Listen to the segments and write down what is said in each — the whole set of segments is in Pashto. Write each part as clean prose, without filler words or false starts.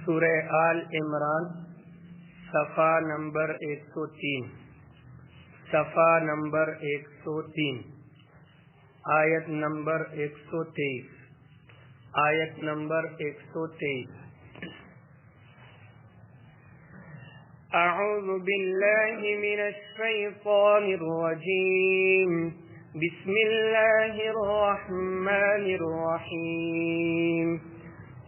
सूरह आल इमरान सफ़ा नंबर 103 आयत नंबर 123 अऊज़ु बिल्लाहि मिनश शैतानिर रजीम बिस्मिल्लाहिर रहमानिर रहीम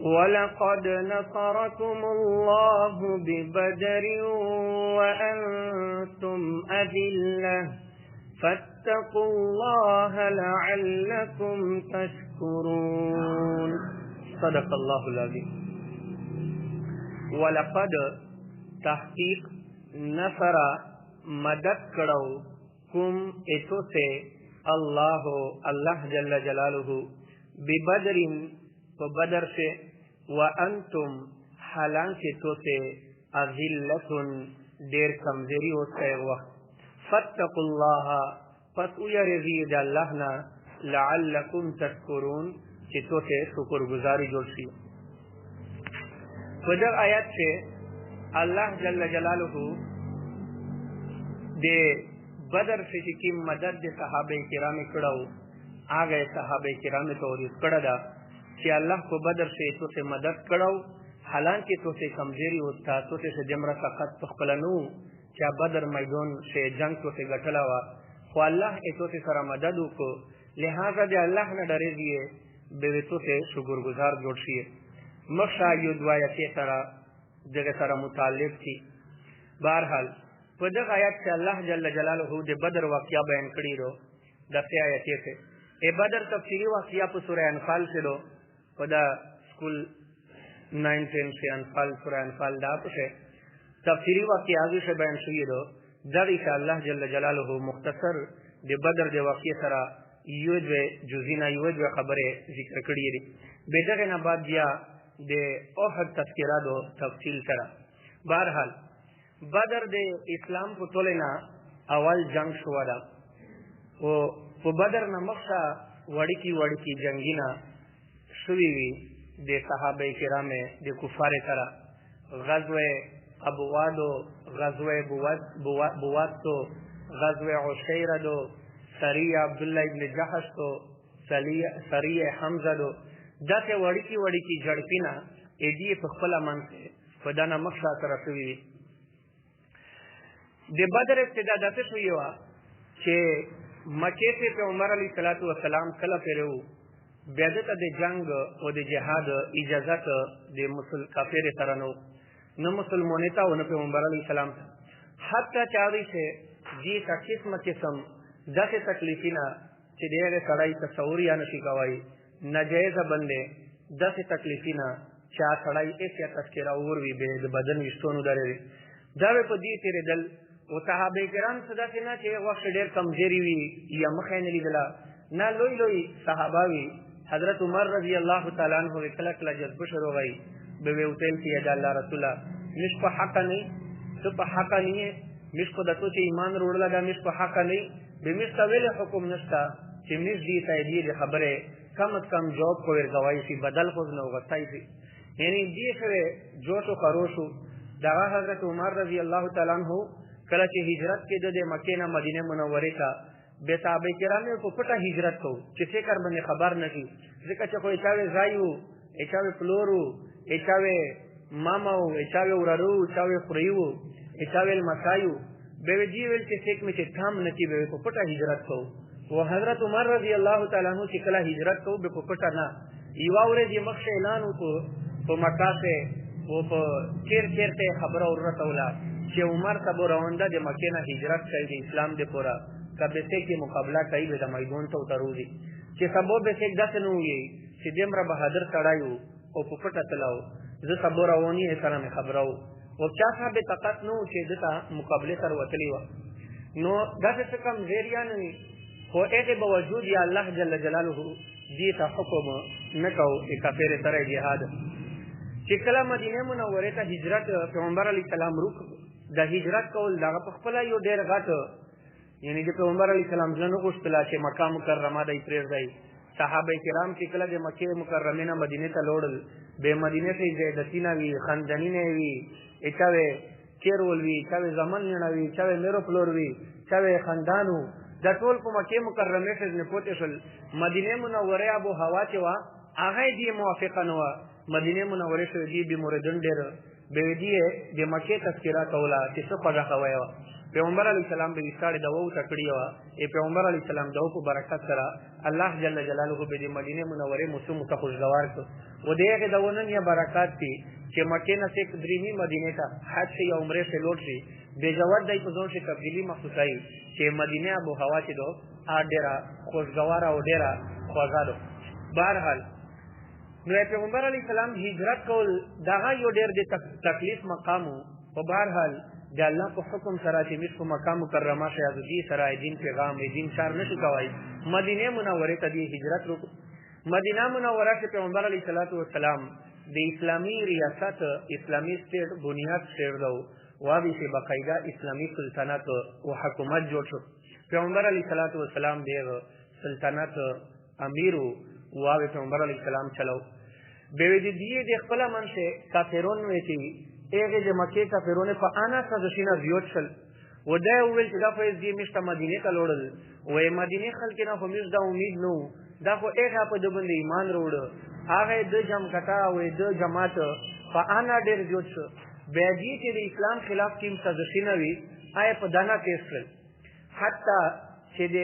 वलक़द नसरकुमुल्लाहु बिबदरिन वअंतुम अज़िल्लह फत्तक़ुल्लाह लअल्लकुम तशकुरून। सदक़ल्लाहुल अज़ीम। वलक़द तहकीक नसरा मदद करो कुम एतो से अल्लाह जल्ल जलालुहु बिबदरिन तो बदर से व अंतुम हालांकि तो से अज़िल्लतुन देर कमजोरी होता है वक्त फत्तकुल्लाह पस उयरज़ीद अल्लाह ना लअल्लकुम तशकुरून चितो से शुक्रगुजारी जोड़सी। वजह आयत से अल्लाह जल्ल जलालुहु दे बदर से की मदद दे सहाबे किराम कड़ाऊ आ गए सहाबे किराम तो कड़ा कि अल्लाह को बदर से तो से मदद कड़ाऊ हालांकि तो से कमजोरी होता तो से जमरा सखत पखलनू क्या बदर मैदान से जंग तो से गठलावा वो अल्लाह तो से सरा मदद को लिहाजा दे अल्लाह न डरे दिए बेवेतो से शुक्रगुजार जोड़िए मक्सा युद्धवाया के तरह जगह सारा मुतालिब थी। बहरहाल वजह आयत से अल्लाह जल्ल जलालुहु दे बदर वाक़या बयान करी रो दसे आयत से ए बदर तफसीली वाक़या पर सूरह अनफाल से रो पदा स्कूल 9-10 से अनफाल सूरह अनफाल दाप से तफसीली वाक़या आगे से बयान सुई रो जरी से अल्लाह जल्ल जलालुहु मुख्तसर दे बदर दे वाक़या सरा युद्ध जुज़ीना युद्ध खबरें जिक्र करी री बेदर न बाद दिया दे ओहद तस्किरा दो तफसील करा। बहरहाल बदर दे इस्लाम को तोलेना अवल जंग शुवादा वो बदर न मक्सा वड़की जंगीना शुवी दे सहाबे किरामे दे कुफारे करा गज़वे अबवादो गज़वे बुवातो गज़वे उशैरा दो सरिया अब्दुल्ला इब्न जहश तो सरिया हमजा दो दसे वड़की झड़पीना एडिए पखला मन से फदाना मक्सा तरफ हुई दे बदर इब्तिदा दसे हुई हुआ कि मक्के से पैगंबर अलैहिस्सलातु वस्सलाम कला पेरू बेदत दे जंग और दे जिहाद इजाजत दे मुसल काफिर तरनो न मुसलमानेता उन पैगंबर अलैहिस्सलाम हत्ता चावी से जी का किस्म दसे तकलीफिना कि देरे सड़ाई तसौरिया न शिकावाई नजायज बंदे दस तकलीफिना चा सड़ाई ऐसे तस्करा और भी बेद बदन विस्तोन उदारे दावे को दी तेरे दल वो सहाबे किराम सदा से ना चे वक्त डेर कमजोरी हुई या मखैन लीला ना लोई सहाबावी हजरत उमर रजी अल्लाह तआला अन्हु कला कला जज्ब शुरू गई बेवे उतेल की अल्लाह रसूला मिसको हक नहीं तो हक नहीं है मिसको दतो चे ईमान रोड़ला दा मिसको हक नहीं बेमिस तवेल हुकुम नस्ता कि मिस दी तायदी दे खबरे कम अज कम जॉब को गवाही सी बदल खुद न होगा थी यानी दिए फिर जोश खरोशु दवा हजरत उमर रजी अल्लाह तआला अन्हु कला की हिजरत के दे मक्के ना मदीने मुनव्वरे का बेसाबे किरामे को पटा हिजरत को किसे कर बने खबर नहीं जिका चको एचावे जायु एचावे फ्लोरू एचावे मामाऊ एचावे उरारू एचावे खुरयू एचावे मसायू बेवे जीवेल के सेक में थाम नकी बेवे को पटा हिजरत को वो हजरत उमर रजी अल्लाह तआला अन्हु की कला हिजरत को बे को पटा ना युवावरे जी मक्ष ऐलान को तो मक्का से वो चेर खबर और रतौला कि उमर तब रवंदा दे मक्के ना हिजरत कई इस्लाम दे पूरा कब से के मुकाबला कई बेदा मैदान तो उतरूदी कि सबो बेसे दस नु ये सिदेमरा बहादुर चढ़ायू ओ पुपटा चलाओ जो सबो रवनी है सरा में खबराओ वो क्या साबे तकत नु के दता मुकाबले कर वतली वा नो दस से कम जेरिया नहीं हो एके बावजूद या अल्लाह जल्ल जलालुहु जी ता हुक्म न कहो ए काफिर तरह जिहाद चिकला मदीने मुनव्वरे ता हिजरत पैगंबर अलैहि सलाम रुक द हिजरत कौल दा पखला यो डेर गाट यानी जो पैगंबर अलैहि सलाम जनो को इस्तिला के मक्का मुकर्रमा दा इप्रेर दाई صحابه کرام چې کله د مکې مکرمه نه مدینه ته لوړل به مدینه ته زیادتینا وی خندنینه وی اچاوه چیرول وی چاوه زمن نه وی چاوه میرو فلور وی چاوه خندانو د ټول په مکې مکرمه ته نه پوتې شل مدینه منوره ابو هوا چې وا هغه دی موافقه نه و مدینه منوره شو دی به موردن ډېر به دی د مکې تذکرہ کولا چې څه پګه خوي و پیغمبر علی السلام به وستاړي د وو تکړی و ای پیغمبر علی السلام دو په برکت سره الله جل جلاله به د مدینه منوره مسلم ته خوشگوار کو و دغه د ونن یا برکات دي چې مکې نه څخه درېمي مدینه ته حج یا عمره ته لوټ شي به جواد دای په ځون شي تبدیلی مخصوصای چې مدینه ابو هوا چې دو ډیره خوشگوار او ډیره خوازادو بهرحال نو پیغمبر علی السلام هجرت کول دغه یو ډیر د تکلیف مقامو په بهرحال د الله په حکم سره چې موږ په مکه مکرمه شهادت دي سره دین پیغام دین شار نشو کوي مدینه منوره ته دی هجرت وکړو مدینه منوره کې پیغمبر علی السلام د اسلامی ریاست اسلامی سټیټ بنیاد کېږدو وابي چې باقاعده اسلامی سلطنت او حکومت جوړ شو پیغمبر علی السلام دغه سلطنت امیر او پیغمبر علی السلام چلو به دې د خپل منشه کافرون وتی هغه د مکه کافرونه په انا سازشینه زیات شل و دا ویل چې دا فیض دې مشته مدینه ته لوړل وې مدینه خلک نه خو موږ دا امید نو دا خو هغه په دبند ایمان وروړ هغه د جمع کټا وې د جماعت په انا ډېر جوړ شو به دې چې د اسلام خلاف کیم سازشینه وي آی په دانا کېس کړ حتی چې د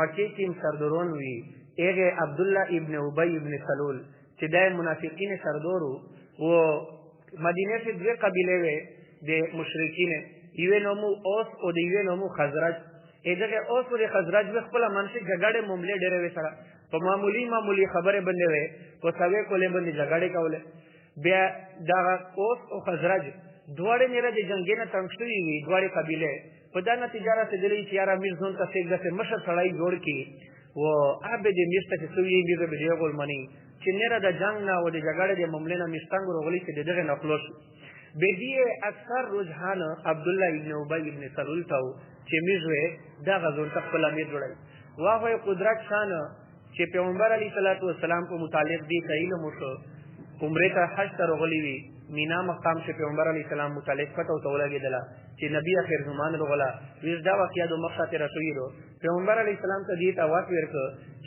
مکه کیم سردارون وي هغه عبد الله ابن ابي ابن سلول چې د منافقین سردارو و مدینه کې دوه قبیله وي د مشرکین یو نومو اوس او د یو نومو خزرج دغه اوس او د خزرج په خپل منځ جګړه مملې ډېرې وسره په معمولی خبره باندې وي په سوي کولې باندې جګړه کوله بیا دا اوس او خزرج دواړه نه د جنگینه تنګشتي وي دواړه قبیله په دا نتیجه را سدلې چې یاره میرزون ته څنګه مشر سړی جوړ کی و عبد مشته چې سوي دې به دی غول منی چې نه د جنگ نه او د جګړې د مملې نه مشتنګ ورغلي چې دغه نخلوص به دې اکثر رجحان عبد الله ابن ابي ابن سلول ته چې میزوي دا غزون خپل امیر جوړي واه قدرت شان چې پیغمبر علی السلام په متعلق دی کایله مشو عمره ته حج ته رغلی وی مینا مقام چې پیغمبر علی السلام متعلق پټو تولګیدلا چې نبی اخر زمان رغلا ویز دا واقعیا د مقصد رسوي دو پیغمبر علی السلام ته دی تاوات ورک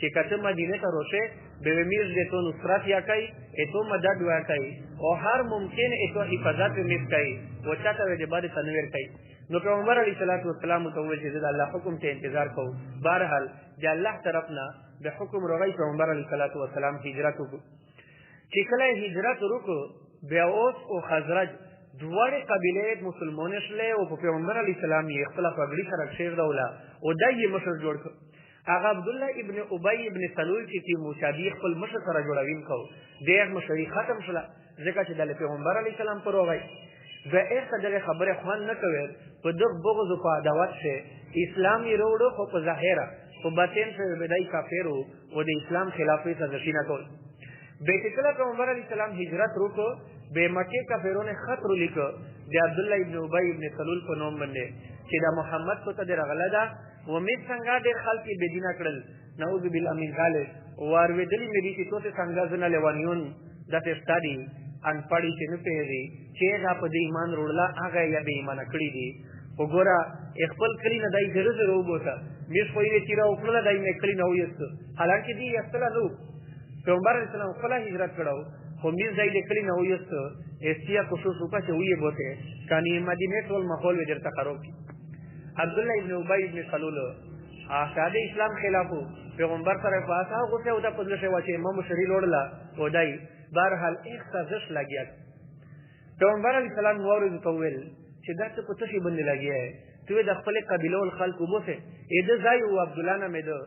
چې کته مدینه ته روشه به میز دې تو نصرت یا کوي اته مدد وا کوي او هر ممکن اته حفاظت میز کوي او چاته دې باندې تنویر کوي نو پیغمبر علی السلام ته ویل چې الله حکم ته انتظار کو بهرحال د الله طرفنا د حکم راغی پیغمبر علی السلام هجرت وکړ چې کله هجرت وکړ بیا اوس او خزرج دواړه قبیله مسلمانان شله او په پیغمبر علی السلام یې خپل پګړی سره شیر دوله او دای مشر جوړ کړ هغه عبد الله ابن ابي ابن سلول چې مشابه خپل مشر سره جوړوین کو دغه مشری ختم شله ځکه چې د پیغمبر علی السلام پر وغی و ایسا دغه خبره خوان نه کوي په دغه بغض او عداوت شه اسلام یې وروړو خو په ظاهره په باطن سره بدای کافرو او د اسلام خلافت سازشینه کول به کله پیغمبر علی السلام هجرت وکړو به مکه کافرونه خطر لیکو د عبد الله ابن ابي ابن سلول په نوم باندې چې د محمد څخه د رغلا ده و می څنګه د خلک به دینه کړل نعوذ بالله من ذلک وار ودلی مې دي چې توته څنګه زنه لوانیون د تستادي ان پړی چې نه پیری چې دا په دې ایمان وروړلا هغه یا به ایمان کړی دي وګوره خپل کلی نه دای زره زره وبوته مې خو یې تیرا وکړه دای مې کلی نه وېست حالانکه دې اصله نو پیغمبر اسلام خپل هجرت کړو خو مې ځای دې کلی نه وېست استیا خصوص په چې وې بوته کانی مدینه ټول ماحول ورته خراب عبد الله ابن ابي ابن سلول احاد اسلام خلافو پیغمبر سره فاسا غوته او د پدله شوا چې امام شری لوړلا او دای بهرحال ایک سازش لګیا پیغمبر علی السلام ورته تویل چې دا څه پته شي باندې لګیا ته د خپل قبيله او خلکو بوته اې د ځای او عبد الله نه مده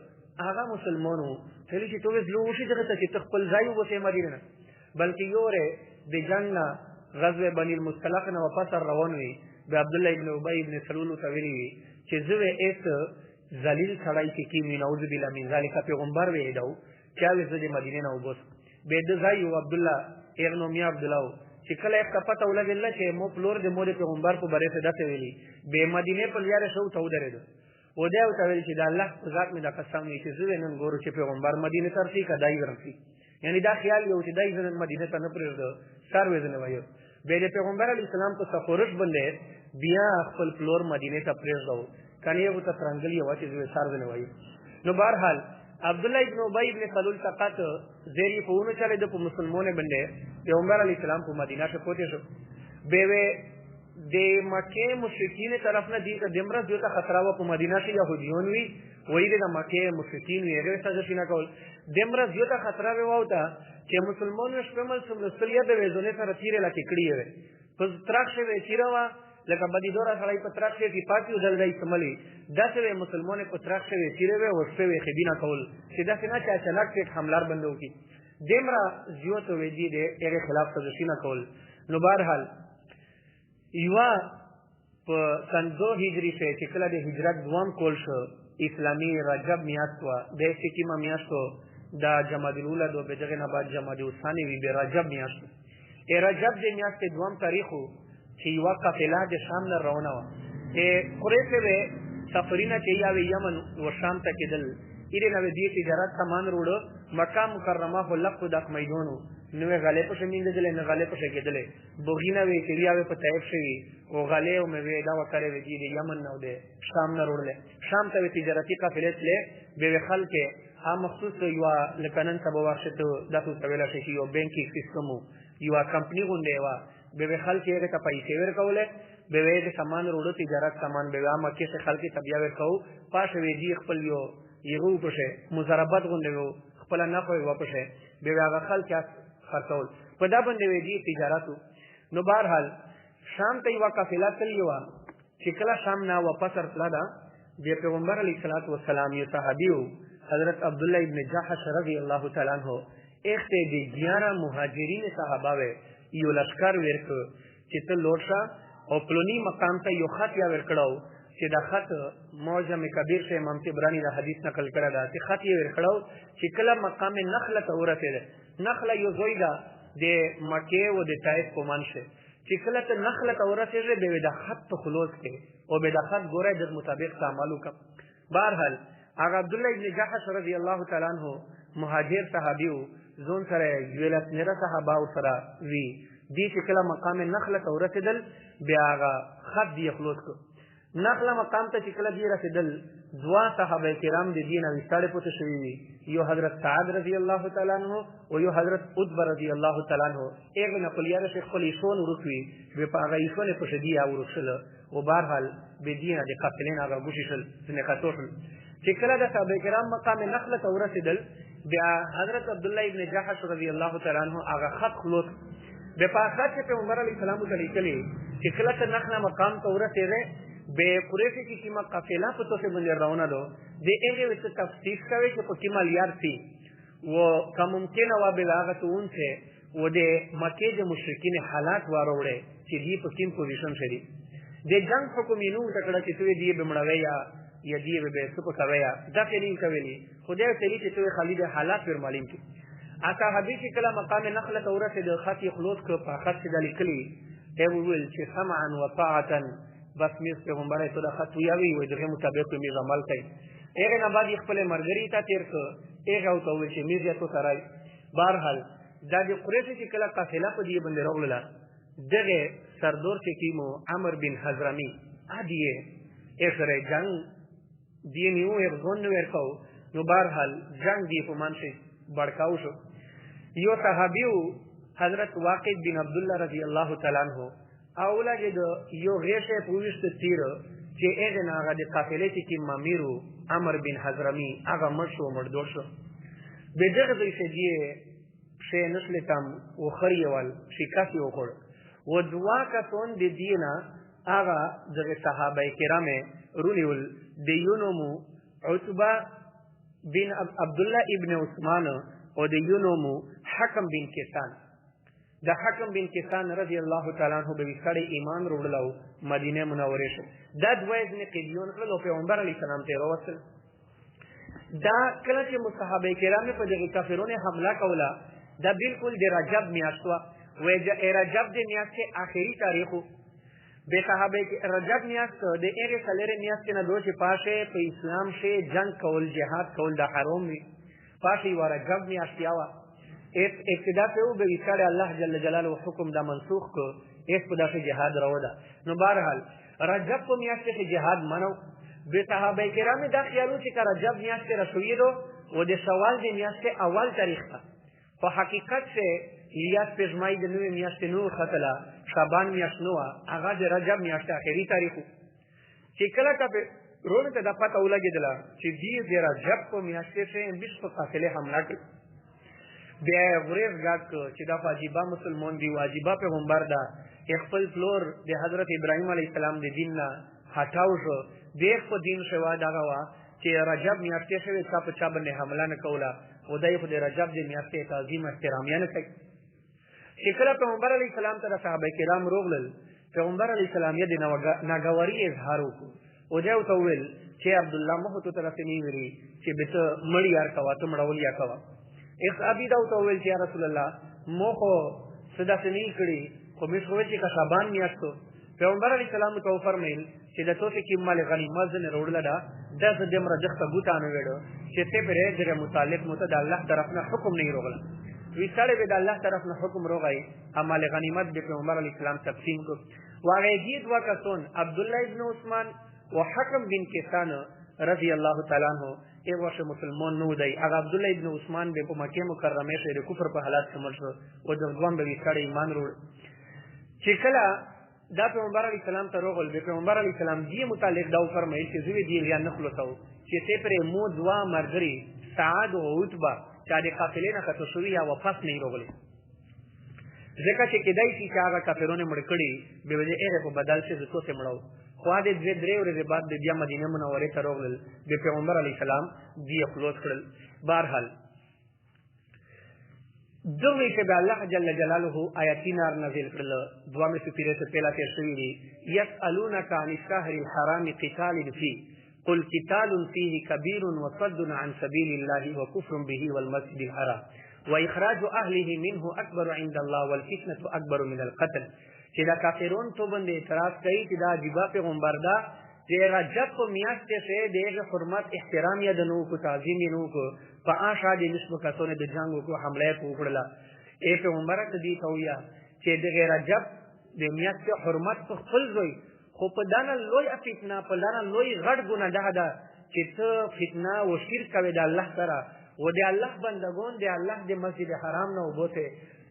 هغه مسلمانو ته چې توې زلو شي دغه ته خپل ځای وته مدینه بلکې یوره د جنہ غزوه بنی المصطلق نه واپس روان وي د عبد الله ابن ابي ابن سلول تویلی چې زوی ایت ذلیل خړای کی نعوذ بالله من ذلک پیغمبر وی داو چې د مدینه نه وبوس به د ځای او عبد الله ابن می عبد الله چې کله یک پته ولګل چې مو پلور د مور پیغمبر په باره څه دته ویلي به مدینه په لاره شو ته ودرېد و دا ورته ویل چې د الله په ذات مې دا قسم وي چې زه نن ګورو چې پیغمبر مدینې ته رسي که دای ورسي، یعنی دا خیال یو چې دای زه نن مدینې ته نه پرېږده سر وې زه نه وایو. بیا د پیغمبر علیه السلام په سفارش باندې بیا خپل پلور مدینې ته پرېږدو، کنې یو ته ترنګلي وه چې زه سر زه نه وایو. نو بهرحال عبدالله ابن ابی ابن سلول تقات زیر یې په ونه چلېده په مسلمانو باندې پیغمبر علیه السلام په مدینه کې پوتې شو. بیا وې د مکې مشرکین طرف نه دې ته دومره زیاته خطره وه په مدینه کې یهودیون وي وایي د مکې مشرکین وي هغې سازشي نه کول، دومره زیاته خطره وې وه ورته چې مسلمانو شپې ملسم لوستل یا د ویزونې سره تیرې لکې کړي وې په تراخ شوې تیره وه لکه بدیدوره سړی په تراخ شوې ټیپاټي و دل دی سملي داسې وې مسلمانې په تراخ شوې تیرې وې وشپې وې خبي نه کول چې داسې نه چې اچانک پې حملار بنده وکړي، دومره زیاته وې دي د هغې خلاف سازشي نه کول. نو بهرحال یوه په سن 2 هجري شوې چې کله د هجرت دوام کول شو اسلامي رجب میاشت وه د سکیمه میاشتو دا جمادی الاولی دو به دغې نه بعد جمادی الثاني وي بیا رجب میاشت رجب د میاشتې دوم تاریخ و چې یوه قافله د شام نه روانه وه قریشې وې سفرونه چې یا وې یمن و شام ته کېدل ایرې نه وې دې تجارت سامان وروړه مکه مکرمه خو لق خو دق میدان و نو یې غلې پسې میندېدلې نه غلې پسې کېدلې بوغي نه وې چې یا وې په طیف شوي و غلې او مېوې دا وکړې وې دي د یمن نه او د شام نه وروړلې شام ته وې تجارتي قافلې تلې بیا وې خلکې مخصوص یوه لکه نن سبا واخښته داسې ورته ویلی شي چې یو بینکینګ سیسټم و یوه کمپني غوندې وه بیا وې خلک هغې ته پیسې ورکولې بیا وې د سامان وروړه تجارت سامان بیا وې مکې څخه خلکې ته بیا ورکوو پاشه وې دي خپل یو هغه وپشې مضربت غوندې و خپله نفع یې وپشې بیا وې هغه خلک خرڅول په دا باندې وې دي تجارت و. نو بهرحال شام ته یوه قافله تللې وه چې کله شام نه واپس راتله ده بیا پیغمبر علیه الصلاة والسلام یو صحابي و حضرت عبدالله ابن جحش رضی الله تعالی عنہ ایک ته د 11 مهاجرین صحابه وې یو لشکر ورکړ چې ته لوټ شه او پلونی مقام ته یو خط یا ورکړو چې دا خط معجم کبیر سے امام طبرانی دا حدیث نقل کړه دا چې خط یې ورکړو چې کله مقام نخله ته ورسېده نخله یو ځای ده د مکې او د طایف په منځ چې کله ته نخله ته ورسېږې بیا د خط په خلوص کې او بیا د خط ګوره د مطابق ته عمل وکړه. بهرحال هغه عبدالله ابن جحش رضی الله تعالی عنہ مهاجر صحابي و ځون سره یوه لسنیره صحابه ورسره وي دي چې کله مقام نخله ته ورسېدل بیا هغه خط دې خلوص کړ. نخله مقام ته چې کله دې رسېدل دوه صحابه کرام د دې نه ویستاړې پوته شوي وي یو حضرت سعد رضی الله تعالی عنہ او یو حضرت عتبه رضی الله تعالی عنہ هغې نه قلیاره چې خپل ایشون ورک وي بیا په هغه ایشونې پسې دي ورک شله و بهرحال بیا دې نه د قافلې نه هغه ګوشي شل ځینې خطو شل چې کله د صحابه کرام مقام نخله ته ورسېدل بیا حضرت عبدالله ابن جحش رضی الله تعالی عنہ هغه خط خلوص بیا په خط کې پیغمبر علیه السلام ته لیکلي چې کله ته نخله مقام ته ورسېدې به قریشی کی کیما قافله په توګه باندې روانه ده د هغه وڅ تفصیل کوي چې په کومه لیار سي و که ممکن و به هغه تون څه و د مکه د مشرکین حالات واروړي چې دی په کوم پوزیشن شری د جنگ حکومینو تکړه چې توی دی بمړوي یا دی به څه کوي دا کېنی کوي خدای تعالی چې توی خالد حالات پر معلوم کی اته حدیث کله مقام نخله تورث د خطی خلوص کو په خط د لیکلي ای ویل چې سمعا وطاعتا بس میز پیغمبر ته د خط ویاوي وي دغه مطابق میز عمل کوي هغه نه بعد خپل مرګري ته تیر کو هغه او ته ویل چې میز یې تو سره بهرحال دا د قریش چې کله قافله په دې باندې راغله دغه سردور چې کیمو عمر بن حضرمی ادیه اسره جنگ دی نیو یو غون ورکاو نو بهرحال جنگ دی په منځ بڑکاو شو یو صحابیو حضرت واقد بن عبدالله رضی الله تعالی عنہ اوله د یو غیشه پولیس تیر چې هغه ناغه د قافلې کې مامیرو عمر بن حضرمی هغه مرشو مردور شو به دغه ځای دی شي نسلتم او خریوال شکاسي وکړ و دوا کسون د دینه هغه د صحابه کرامه رونیول د یونمو عتبه بن عبدالله ابن عثمان او د یونمو حکم بن کسان د حکم بن کسان رضی الله تعالی عنہ به وسړی ایمان وروړلو مدینه منوره شو دا دوه ځنې قیدیون کړل او پیغمبر علیه السلام ته راوستل دا کله چې صحابه کرام په دغه کافرونو حمله کوله دا بالکل د رجب میاشت وه د رجب د میاشتې آخري تاریخ بے صحابه رجب میاشت د هغې څلورې میاشتې نه دو چې پاشې په اسلام شې جنگ کول جهاد کول د حرام وي پاشې یوه رجب میاشت یا وه ابتدا پرې وبوي سړی الله جل جلاله حکم دا منسوخ کړ هېڅ په داسې جهاد روا ده نو بهرحال رجب په میاشت کې جهاد منو بې صحابه کرامې دا خیال و چې که رجب میاشت رسویدو و د شوال د میاشتې اول تاریخ ته په حقیقت سے الیاس پیژمای د نوې میاشتې نو ختله شعبان میاشت نو وه هغه د رجب میاشتې آخري تاریخ و چې کله کافرونو ته دا پته ولګېدله چې دوی د رجب په میاشتې چې بیس په قافلې حمله کړي بیا یې غریز ګاډ کړ چې دا خو عجیبه مسلمان دی و عجیبه پیغمبر ده خپل پلور د حضرت ابراهیم علیه السلام د دین نه هټاو شو د په دین شوه دغه وه چې رجب میاشتې شوې چا په چا باندې حمله نه کوله خو دی خو د رجب د میاشتې تعظیم احترامیه نه کوي چې کله پیغمبر علیه السلام ته د صحابه کرام روغلل پیغمبر علیه السلام یې د ناګواري اظهار وکړو او دی ورته وویل چې عبدالله مخ ته طرفې نه ویلي چې به ته مړ یار کوه ته مړول یا کوه صحابي دا ورته وویل چې یا رسول الله مو خو څه داسې نه کړي خو موږ خو ویل چې که شعبان میاشت پیغمبر علیه السلام ته وفرمیل چې د توسې کې مال غنیمت ځنې راوړله ده دا زه دومره جخته ګوتانه ویډو چې ته پرې دغه متعلق مو ته د الله طرف نه حکم نه روغله وی سړی به د الله طرف نه حکم روغی مال غنیمت به پیغمبر علیه السلام تقسیم کړ واغې دوه کسان عبدالله ابن عثمان و حکم بن کسان رضی الله تعالی عنہ ایک وخت مسلمان نو دی هغه عبدالله ابن عثمان به په مکه مکرمه کې د کفر په حالت کې مړ شو او د ځوان به سړی ایمان وروړ چې کله دا پیغمبر علیه السلام ته روغل به پیغمبر علیه السلام دې متعلق دا فرمایي چې زوی دی یا نخلو ته چې ته پرې مو دوا مرګري سعد او عتبه چې د قافلې نه کته شوی یا واپس نه روغلي ځکه چې کدای شي چې هغه کافرونه مړ کړي به وجه هغه په بدل شي زتو ته مړو خو د دې درې ورځې بعد د بیا مدینه منورې ته روغل د پیغمبر علیه السلام دی خلاص کړل بهرحال دوی چې به الله جل جلاله آیاتین نازل کړل دوامه سپیره ته پهلا کې شوی دی یسالونک عن الشهر الحرام قتال فيه قل قتال فيه كبير وصد عن سبيل الله وكفر به والمسجد الحرام واخراج اهله منه اكبر عند الله والفتنه اكبر من القتل چې دا کافرون ته باندې اعتراض کوي چې دا عجیبه پیغمبر دا چې رجب په میاشت کې دغه حرمت احترام یې د نو کو تعظیم یې نو کو په آشا د نسبت کسونه د جنگ کو حمله وکړه ای پیغمبر ته دی تویا چې دغه رجب د میاشت حرمت په خپل ځای خو په دانه لوی فتنه په دانه لوی غټ ګناه ده چې ته فتنه او شرک کوي د الله سره و د الله بندگان د الله د مسجد حرام نه وبوته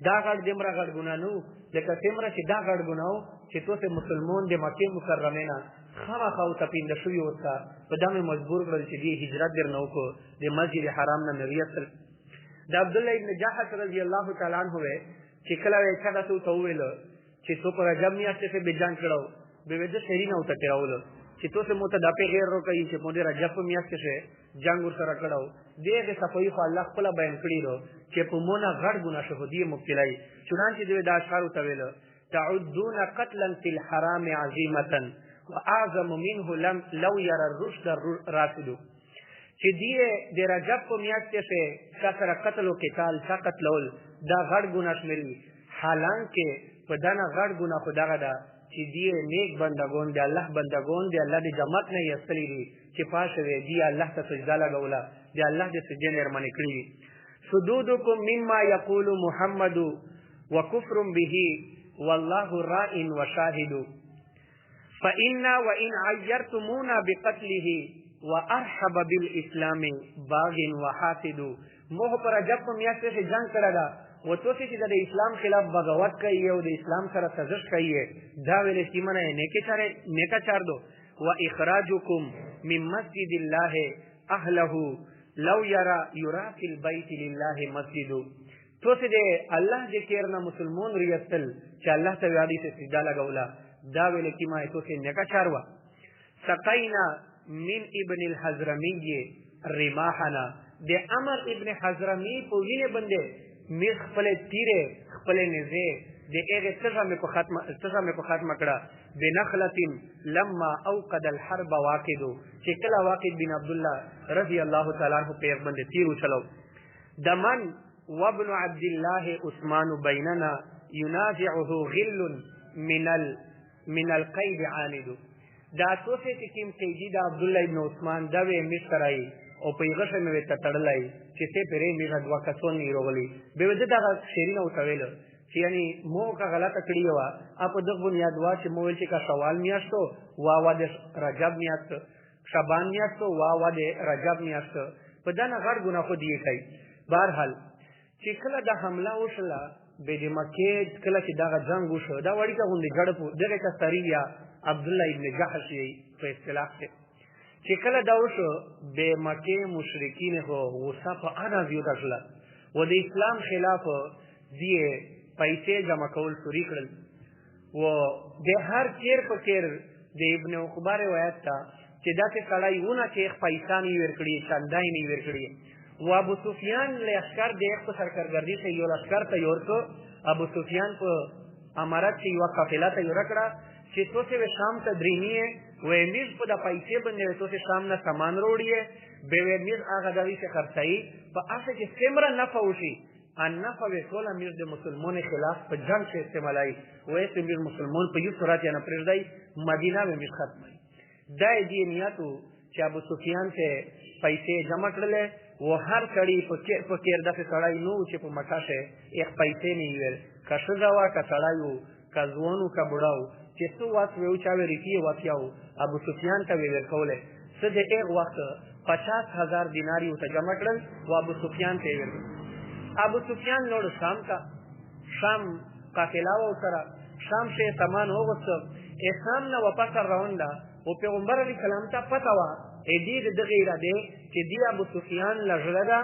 دا غړ دمره غړ ګناه نو لکه څنګه چې دا غړ ګناه چې توسه مسلمان د مکه مکرمه نه خامخا او تپیند شوی وسه په دمه مجبور کړل چې دی هجرت درنه وکړو د مسجد حرام نه نریت د عبد الله ابن جاحش رضی الله تعالی عنہ چې کله یې کړه ته ویل چې تو پر رجب میاشتې په بجان کړو به وځه شرینا او تکراول چې توسه مو ته د په غیر روکې چې په دې رجب میاشتې جنگ ور سره کړو دغه صفوی خو الله خپل بیان کړی رو چې په مونږه غړ ګناه شهودي مبتلای چنانچې دوی دا اشعار ویل تعدون قتلا في الحرام عظیمه واعظم منه لو يرى الرشد الراشد چې دی د رجب په میاشت کې سره قتل او قتال فقط لول دا غړ ګناه شمري حالانکه په دغه غړ ګناه خدای دا چې دی نیک بندگان دی الله بندگان دی الله د جماعت نه یستلی دي چې پاشه دی الله ته سجدا لګولا دی الله د سجدې نرمنه کړی سدودکم مما یقول محمد وكفر به والله راء وشاهد فإنا وإن عيرتمونا بقتله وارحب بالاسلام باغ وحاسد موږ پر رجب په میاشت کې جنگ کړی دا و توسې چې د اسلام خلاف بغاوت کوي او د اسلام سره سازش کوي دا ویل چې منه نیکه چار دو و اخراجکم من مسجد الله اهله لو یرا فی البیت لله مسجد توسې د الله ذکر نه مسلمان ریستل چې الله ته یادی ته سجدا لګولا دا ویل چې ما توسې نیکه چار وا سقینا من ابن الحضرمی رماحنا د عمر ابن حضرمی په وینه باندې می خپل تیره خپل نزه د هغه ترجمه په ختمه کړه بنخلة لما اوقد الحرب واقد چې کله واقد بن عبد الله رضی الله تعالی عنہ په باندې تیر وچلو دمن وابن عبد الله عثمان بيننا ينازعه غل من من القید عاند دا توسه چې کوم قیدی د عبد الله ابن عثمان دا وې مسترای او په یغه مې ته تړلای چې څه پرې میغه دوا کسون نه روغلی به ود دا شیرینه او تویل چې یعنی مو کا غلطه کړی و اپ دغه بنیاد وا چې مو چې کا سوال میاشتو وا وا د رجب میاشت شعبان میاشتو وا وا د رجب میاشت په دا نه غړ ګناه خو دی کوي بهرحال چې کله د حمله وشله به د مکه کله چې دا جنگ وشو دا وړي کا غونډه جړ په دغه کا سریه عبد الله ابن جحش په اصطلاح کې چې کله دا وشو به مکه مشرکین هو غصه په اړه زیاته شله و د اسلام خلاف دی پیسې جمع کول شروع کړل و د هر چیر په چیر د ابن عقبه روایت تا چې دا څه کړای ونه چې پیسې نه ورکړي چندای نه ورکړي و ابو سفیان له عسكر د یو سرکرګردي ته یو عسكر ته ورکو ابو سفیان په امارات کې یو قافله ته ورکړه چې توسه شام ته درینیه و امیر په د پیسې باندې توسه شام نه سامان وروړي به امیر هغه دوی څخه خرڅي په اساس چې څومره نفع وشي ان نفع وکول امیر د مسلمانانو خلاف په جنگ کې استعمالای و یې امیر مسلمان په یو صورت یا نه پرېږدي مدینه به ختمه دا دې نیاتو چې ابو سفیان ته پیسې جمع کړلې و هر کړي په کېر دغه کړای نو چې په مکه شه یک پیسې نه ویل کښه وا کړایو کزوونو کا بډاو چې څو وخت ویو چا ورکی واتیاو ابو سفیان ته ویل کوله څه د یک وخت 50,000 دینار یو ته جمع کړل و ابو سفیان ته ویل ابو سفیان نور شام کا شام قافله و سره شام شه سامان وغوښته اسلام نه واپس راوندا او پیغمبر علی کلام ته پتا وا دې دغه اراده چې دی ابو سفیان لږه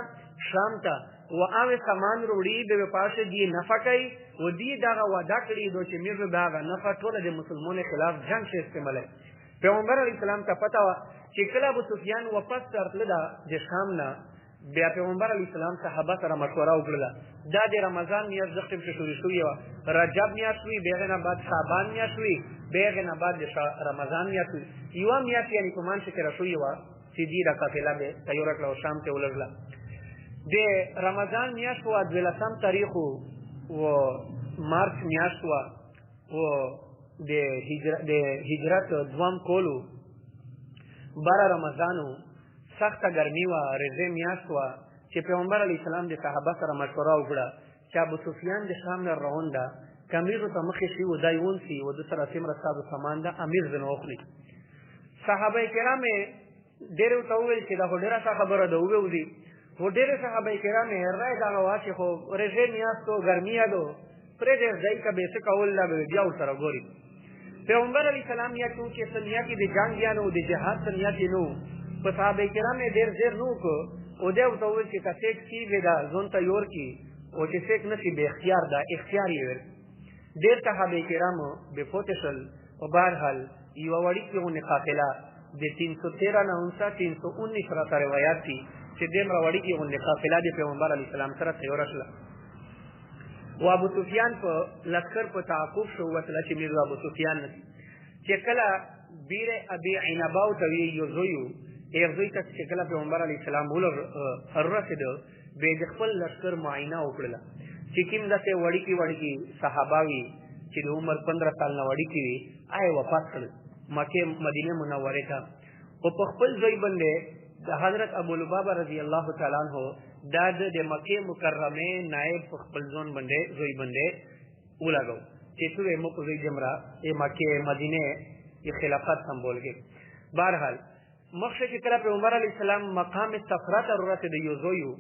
شام ته و اوه سامان وروړي د پاسه دی نفقای و دی دغه وعده کړی دو چې میرو دغه نفق ټول د مسلمانانو خلاف جنگ شي استعماله پیغمبر علی السلام ته پتا وا چې کله ابو سفیان واپس ترتل د شام نه بیا پیغمبر علی السلام صحابه سره مشوره وکړه دا د رمضان میاشت د ختم شروع شوی و رجب میاشت وی بیغه نه بعد شعبان میاشت وی بیغه نه بعد رمضان میاشت یو میاشت یعنی په مان شکر شوی و چې دی د قافله به تیار کړو شام ته ولګله د رمضان میاشت و د ولسم تاریخ و مارچ میاشت و د هجرت دوام کولو بار رمضانو سخت ګرمي و رزه میاشت و چې پیغمبر علی السلام د صحابه سره مشوره وکړه چې ابو سفیان د شام نه روانده کمیرو ته مخې شي و دایون سی و د سره سیمره صاحب سامان د امیر زنه وخلی صحابه کرام ډېر ته ویل چې دا ډېره خبره ده ووځي و ډېر صحابه کرام راي دا واچي خو رزه میاشت و ګرمي ده پرې دې ځای کا به څه کول لا به بیا سره ګوري پیغمبر علی السلام یا چې سنیا کې د جنگ یا نو د جهاد سنیا کې نو په صحابه کرام ډېر ډېر نو کو او دا ته ویل چې تاسو کې ودا ځون ته یور کی او چې څوک نشي به اختیار دا اختیار یې ور ډېر صحابه کرام به فوتشل او بهرحال یو وړي کې ونه قافله د 313 نه 319 سره روایت دي چې دمر وړي کې ونه قافله د پیغمبر علی السلام سره تیار شله و ابو سفیان په لشکر په تعقب شو وتل چې میرزا ابو سفیان چې کله بیر ابي عنباو ته یو زویو زوی ته چې کله پیغمبر علی السلام ولر رسید به د خپل لشکر معاینه وکړه چې کوم داسې وړي کې صحاباوي چې د عمر 15 سال نه وړي کې آی وفات کړ مکه مدینه منوره ته او په خپل ځای باندې د حضرت ابو لبابه رضی الله تعالی عنہ د مکه مکرمه نائب په خپل ځون باندې ځای باندې ولګو چې څوې مو په ځای جمرا مکه مدینه کی خلافت سمبول کې بهرحال مخشه چې کله پیغمبر علی السلام مقام صفرا ته ورته د یوزویو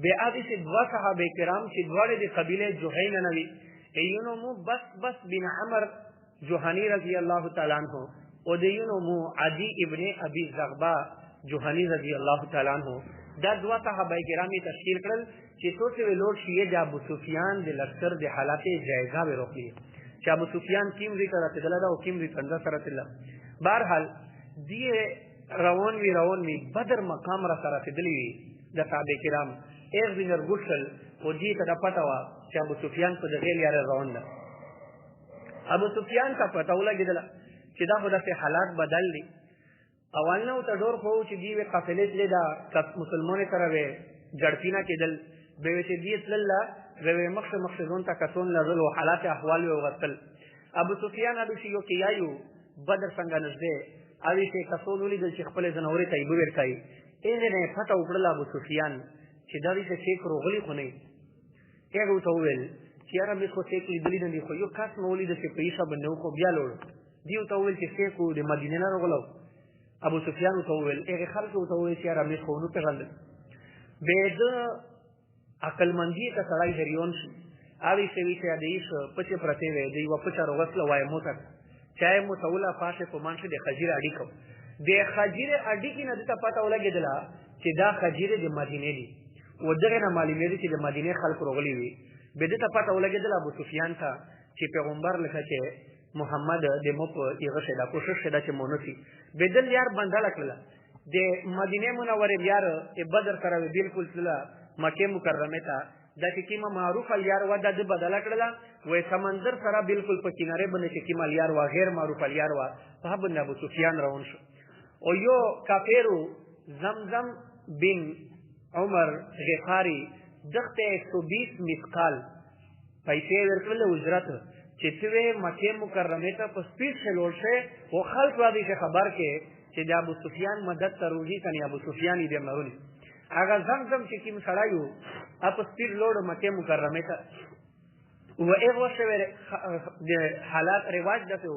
به ادي چې دوا صحابه کرام چې دواړه د قبیله جوهین نوی ایونو مو بس بن عمر جوهانی رضی الله تعالی عنہ او دیونو مو عدی ابن ابي زغبا جوهانی رضی الله تعالی عنہ دا دوا صحابه کرام تشکیل کړل چې توسه ولور شیه د ابو سفیان د لشکر د حالات جایزه ورکړي چې ابو سفیان کیم ذکر راته دلته او کیم ذکر سره تل بهرحال دی روان وی بدر مقام را سره تدلی د صحابه کرام ایک وینر ګوشل او دې ته پتا وا چې ابو سفیان په دغه لار روان ده ابو سفیان ته پتا ولګیدل چې دا خدای حالات بدل دي اول نو ته ډور خو چې دی قافلې لیدا مسلمانانو سره وې جړپینا کېدل به چې دی تللا به مخ ځون ته کتون لرل او حالات احوال وغتل ابو سفیان ادو شي یو کې یایو بدر څنګه نږدې اوی چې کسون ولیدل چې خپل زنورې ته ایبو ورکای نه پته وکړل ابو سفیان چې دا دې چې روغلی خو نه هغه ته وویل چې یاره مې خو څه لیدلی نه دي خو یو کس مې ولید چې په ایښه باندې خو بیا لوړ دیو ته وویل چې څه د مدینې نه راغلو ابو سفیان ته وویل هغه خلکو ته وویل چې یاره مې خو نو پیغل به د عقلمندی ته سړی هریون شي اوی سوي چې د ایښ پچې پرته وي دی و پچا روغسله وای موټر چای مو توله پاشه په مانشه د خجیره اډیکو د خجیره اډیکی نه ته پته ولګیدله چې دا خجیره د مدینې دي و دغه نه معلومه دي چې د مدینې خلک روغلي وي به ته پته ولګیدله ابو سفیان ته چې پیغمبر لکه چې محمد د مو په یغه شدا کوشش شدا چې مونږی بدل یار بندل کړل د مدینه منوره یار بدر سره بالکل سره مکه مکرمه ته د کیما معروف یار و د بدل کړل وې سمندر سره بالکل په کیناره باندې چې کیما یار و غیر معروف یار و په باندې ابو سفیان روان شو او یو کافرو زمزم بن عمر غفاری دغه 120 مثقال پیسې ورکړل اجرت چې توی مکه مکرمه ته په سپیډ شلول شه او خلک واضح خبر کې چې د ابو سفیان مدد تروږي کني ابو سفیان دې مرونی هغه زمزم چې کیم سړایو اپ سپیډ لوړ مکه مکرمه ته و هغه شوه د حالات رواج دته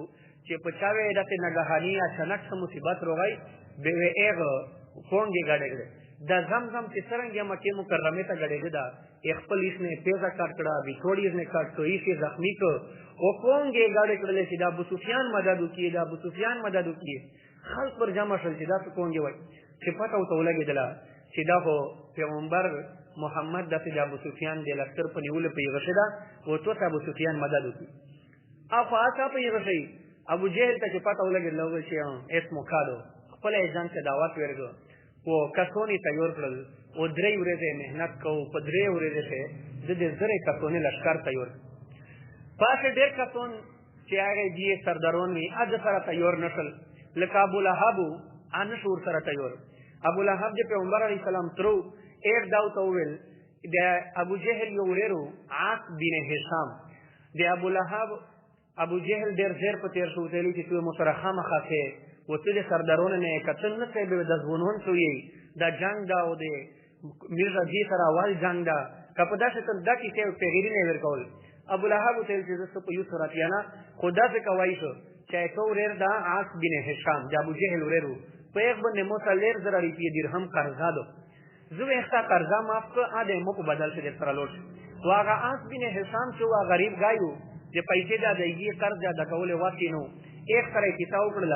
چې په چاوي دته نگهانی اچانک سم مصیبت روغی به هغه فونګي غړېږي دا زمزم چې څنګه مکه مکرمه ته غړېږي دا خپل اسنه پیزا کاټ کړه وی ټوډي اسنه کاټ تو یې زخمی کو او فونګي غړې کړل چې دا ابو سفیان مدد وکړي دا ابو سفیان مدد وکړي خلک پر جمع شول چې دا څنګه وای چې پته او تولګیدل چې دا هو پیغمبر محمد د ابو سفیان د لښکر په نیول په یغشدا او تو ابو سفیان مدد وکړي اخو هغه په یغشي ابو جهل ته پته ولګیدل چې اسمو کادو خپل ځان ته دعوت ورغو او کسونی تیار کړل او درې ورځې مهنت کو په درې ورځې ته د دې زره کسونی لښکر تیار پاسه ډېر کسون چې هغه دې سردارون وي اځ سره تیار نشل لکه ابو لهب ان شور سره تیار ابو لهب د پیغمبر علی السلام ترو ایک داو توول د ابو جهل یو ورو عاص بن هشام د ابو لهب ابو جهل ډېر زیر په تیر شو تللی چې تو مسرخه مخافه وته د سردارونه نه کتن نه څه به د ځونون شوې دا جنگ دا او د میرزا جی سره اول جنگ دا کپدا څه تل دا کیسه پیغیری نه ورکول ابو لهب ته چې زسو په یو سوراتیانا خدا څخه کوي شو چې تو ورر دا عاص بن هشام د ابو جهل وررو په یک باندې مصالر زر روپیه درهم قرضا دو زو وخته قرضا معاف کو ا دې مو په بدل څه سره لوټ واغه عاص بن هشام چې وا غریب گایو د پیسې دا دیږي قرض دا کول واسینو ایک سره کتاب کړل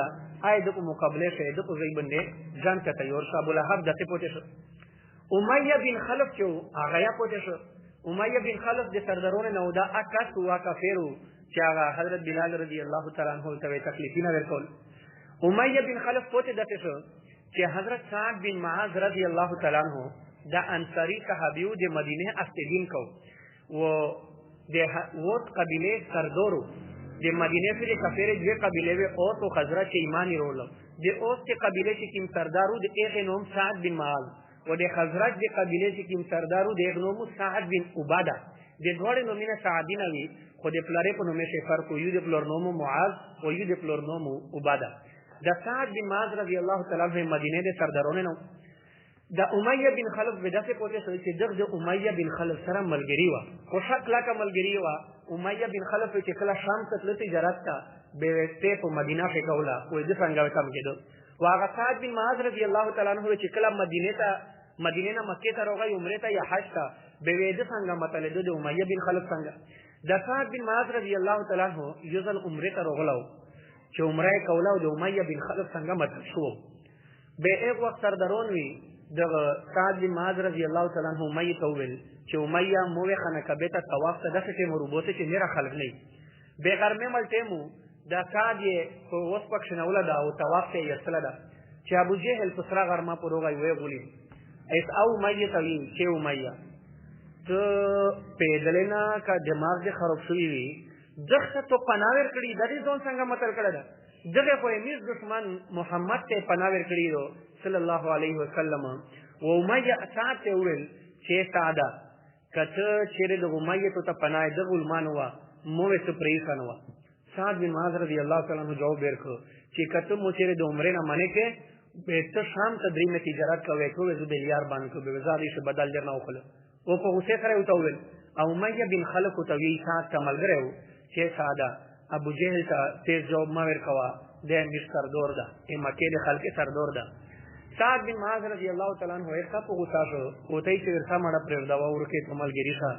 آی د مقابله شه د کوزي باندې ځان ته تیار شو ابو لهب دته پوتې شو امیہ بن خلف چې هغه یا پوتې شو امیہ بن خلف د سردارونه نو دا اکاس وا کافرو چې هغه حضرت بلال رضی الله تعالی عنہ ته تکلیفونه ورکول امیہ بن خلف پوتې دته شو چې حضرت سعد بن معاذ رضی الله تعالی عنہ دا انصاری صحابیو د مدینه استدین کو و د ووت قبیله سردارو د مدینه سره کافر دې قبیله و او تو خزرہ چې ایمان وروړل د اوس کې قبیله چې کیم سردارو د هغه نوم سعد بن معاذ او د خزرج د قبیله چې کیم سردارو د هغه نوم سعد بن عباده د دوړې نومینه سعدین وی خو د پلارې په نومه شي فرق یو د پلار نوم معاذ او یو د پلار نوم عباده د سعد بن معاذ رضی الله تعالی عنہ مدینه د سردارونه نو د امیہ بن خلف بداسه پوهه شو چې دغه امیہ بن خلف سره ملګری و او شکل کا ملګری و امیہ بن خلف چې کله شام ته تللی تجارت کا به ته په مدینه کې کولا او د څنګه کم کېدو واغه سعد بن معاذ رضی الله تعالی عنہ چې کله مدینه نه مکه ته راغی عمره ته یا حج ته به د څنګه مطلب د امیہ بن خلف څنګه د سعد بن معاذ رضی الله تعالی عنہ یوزل عمره ته راغلو چې عمره کولا او د امیہ بن خلف څنګه مطلب شو به ایک وخت سردارون وی د سعد بن معاذ رضی الله تعالی عنہ امیہ توول چې امیہ موه خانه کبه ته طواف ته دغه ته مربوطه چې میرا خلق نه به غرمه ملته مو دا سعد یې په وس پښ نه ولدا او طواف ته یې سره چې ابو جهل پسرا غرمه پروغای وې غولي ایس او امیہ توي چې امیہ ته پیدلنا کا دماغ دې خراب شوی وي دغه ته پناور کړي د دې ځون څنګه متل کړه دغه په میز دشمن محمد ته پناور کړي صلی الله علیه وسلم و امیہ سعد ته ویل چې ساده کته چیرې د امیہ ته پناه د غلمان وا مو څه پریسان وا سعد بن معاذ رضی الله تعالی عنہ جواب ورکړ چې کته مو چیرې د عمرې نه منې کې به ته شام ته درې مې تجارت کوي ټول زه د یار باندې کو به زادي شه بدل درنه وکړه او په غوسه سره وتاول او مې بن خلق تو وی سات کملګره و چې ساده ابو جهل ته تیز جواب ما ورکوا د امیر سردور ده ای مکه د خلک سردور ده سعد بن معاذ رضی الله تعالی عنہ ورته په غوسه شو او ته چې ورته مړه پر دا ورکه کملګری ښه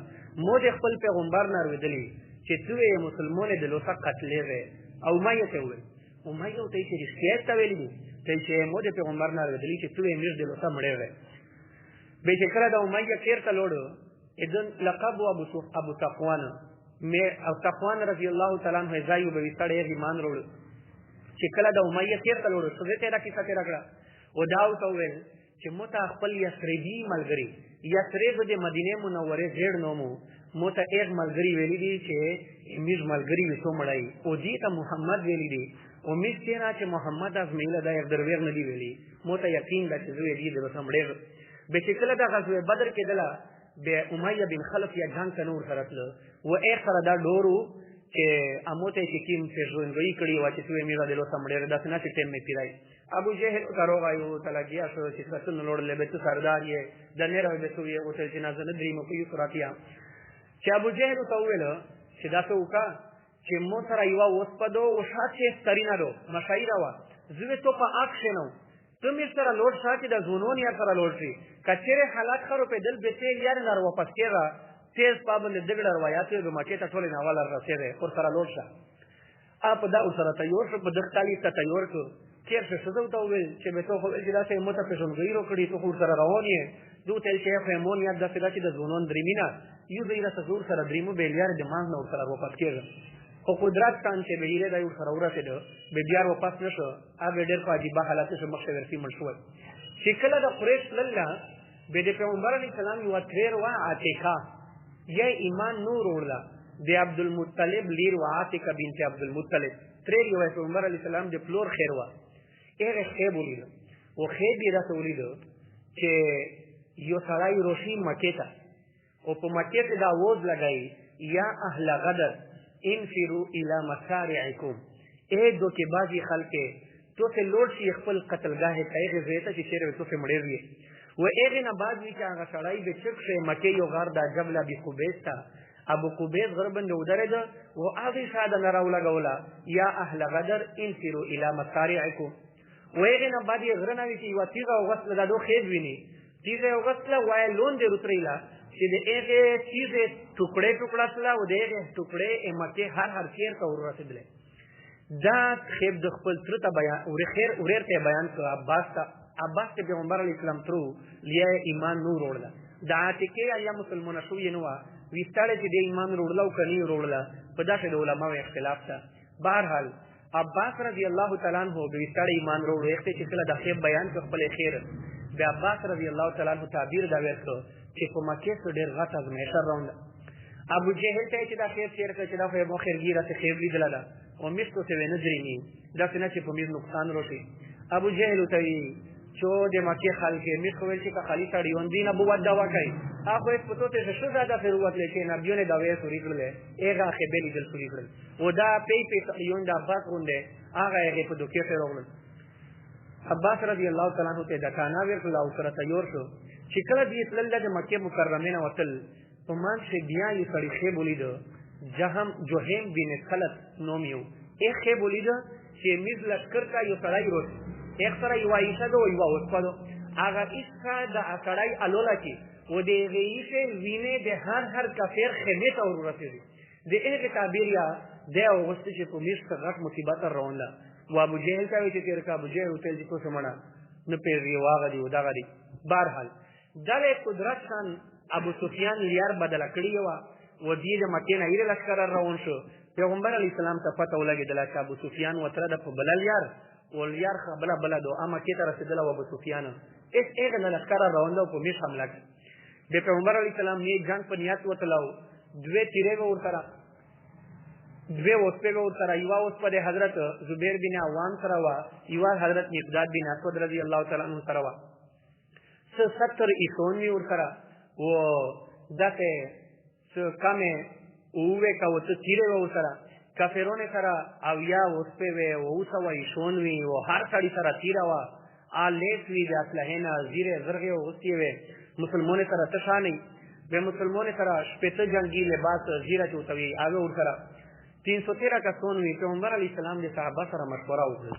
مو د خپل پیغمبر نه ورېدلی چې دوی مسلمانې د لوسه قتلې وې او ما یې ته وې او ما یې ته چې رښتیا ته ویلې ته چې مو د پیغمبر نه ورېدلی چې دوی امیر د لوسه مړې وې به چې کله دا ما یې کېر ته لوړ اذن لقب ابو صفوان مې او صفوان رضی الله تعالی عنہ ځایو به وستړې ایمان وروړ چې کله دا ما یې کېر ته لوړ څه ته راکې څه راکړه او دا او ویل چې متا خپل یسریبی ملګری یسریب د مدینه منوره زیړ نومو موته ایک ملګری ویلی دی چې امیر ملګری وسو مړای او دې ته محمد ویلی دی او مې ستنه چې محمد از میله دا یک درویر نه دی ویلی موته یقین دا چې دوی دې د وسمړې به چې کله دا غزوه بدر کې دلا به امیہ بن خلف یا جنگ تنور سرتل و ایک سره دا ډورو چې اموته چې کیم فژوندوی کړي وا چې دوی میله د وسمړې دا څنګه چې ټیم می پیرای ابو جهل کاروغایو تلګیا شو چې څنګه نور له بیت سردار یې د نه راوي به سوی او چې جنازه نه درې مو کوي سراتیا چې ابو جهل ته ویل چې دا څه وکا چې مو سره یو وسپدو او شاته سترینا دو مشایره وا زوی ته په اکشنو ته می سره لوټ شاته د زونون یا سره لوټ شي کچره حالات خرو په دل به تیر یار نار واپس کېرا تیز پابند دګړ روایت د مکه ته ټول نه والا رسېده اور سره لوټ شه اپ دا او سره تیور شو په دختالي ته تیور کو کیر څه څه ته ویل چې به ته خو چې دا څه مت په څنګه غیرو کړی ته خور سره روان یې دوی تل چې خو مون یاد د فدا چې د زونون درمینا یو زیره سزور سره دریمو به لیار د مان نو سره واپس کېږي خو قدرت کان چې به یې دا یو سره ورته ده به بیا واپس نشو هغه ډېر په عجیب حالت کې مخ ورسی منشوي چې کله د قریش لله به د پیغمبر علی سلام یو تیر وا عتیقه یې ایمان نور ورلا د عبد المطلب لیر وا عتیقه بنت عبد المطلب تیر یو پیغمبر علی سلام د فلور خیر وا هغه خیب ولید او خیب یې راته ولید چې یو سړی روشي مکه ته او په مکه ته دا ووز لګای یا اهل غدر انفروا الى مسارعكم اے دوکې بازي خلکه تو ته لوټ شي خپل قتلګاه ته هغه زیته چې چیرې تو ته مړې وي و هغه نه بعد وی چې هغه سړی به چک شي مکه یو غار د جبل ابي قبيس ته ابو قبيس غربند ودرجه او هغه ساده نه راولا غولا یا اهل غدر انفروا الى مسارعكم وېغه نه باندې غرنه وی چې یو تیغه وغسل دا دوه خېد ویني تیغه وغسل وای لون دې رتریلا چې دې هغه چیزه ټوکړې ټوکړه سلا و دې ټوکړې امکه هر چیر ته ورسېدل دا خېب د خپل تر ته بیان او خیر اورته بیان کړ عباس ته پیغمبر علی اسلام ترو لیا ایمان نور وړل دا ټکی یا مسلمان شو یې نو ویستاله چې د ایمان وړل او کني وړل په داسې د علماء اختلاف ده بهرحال عباس رضی الله تعالی عنہ به ویستاله ایمان وړل وخت چې کله د خېب بیان کړ خپل خیر د عباس رضی الله تعالی عنہ تعبیر دا ورکړ چې په مکه کې ډېر غټ ازمیښت راوند ابو جهل ته چې دا خیر شیر کړ چې دا په مخیر ګیره ته خیر لیدل دا او مستو ته ونځري ني دا څنګه چې په میر نقصان وروشي ابو جهل ته چو د مکه خلک می خو ول چې خالی تاړي اون دین ابو ود دوا کوي هغه په پتو ته شو زاده فروت لکه نبیونه دا وې سوري کړل هغه خبرې دل سوري کړل او دا په یون دا باس غونډه هغه هغه په دوکې سره وغل عباس رضی الله تعالی عنہ ته د کانا ورکړل او سره تیار شو چې کله دې تل د مکه مکرمه نه وتل په مان چې بیا یې سړی خې بولید جوهم بن خلف نومیو یې خې بولید چې میز لشکر کا یو سړی روز یک سره یو عائشہ دو یو وسپدو هغه اسکا د اکړای الولا کی و دې غیشه وینه د هر کافر خمه ته ورسېږي د هغه تعبیر یا د اوغست چې په میز څخه غټ مصیبت راوړل و ابو جهل ته چې تیر کا ابو جهل ته چې کو سمړه نه پیری واغ دی ودا غدي بهرحال دله قدرت خان ابو سفیان لیار بدل کړی و دې د مکه نه ایره لشکره روان شو پیغمبر علی السلام ته پته ولګیدل چې ابو سفیان وتره د په بلل یار وليار خبلا بلا دو اما کې تر رسیدله ابو سفیان اس هغه نه لشکره روان په میش حمله کړ د پیغمبر علی السلام نه جنگ په نیت وتلاو دوه تیرې ورته دوه وسپه ورته یو اوس په حضرت زبیر بن عوام سره وا یو حضرت مقداد بن اسود رضی الله تعالی عنہ سره وا 70 ایسونی ورته و دته څه کمه اوه کا وته تیرې ورته کافرونه سره اویا وسپې وې او اوسه وې شون وې او هر سړي سره تیره وه لیس وي د اسلحې نه زیرې زرغې اوغوستې وې مسلمانې سره تشانې بیا مسلمانې سره شپېته جنګي لباس زیره چې ورته وي هغه ورسره 313 کسان وي پیغمبر علیه السلام د صحابه سره مشوره وکړه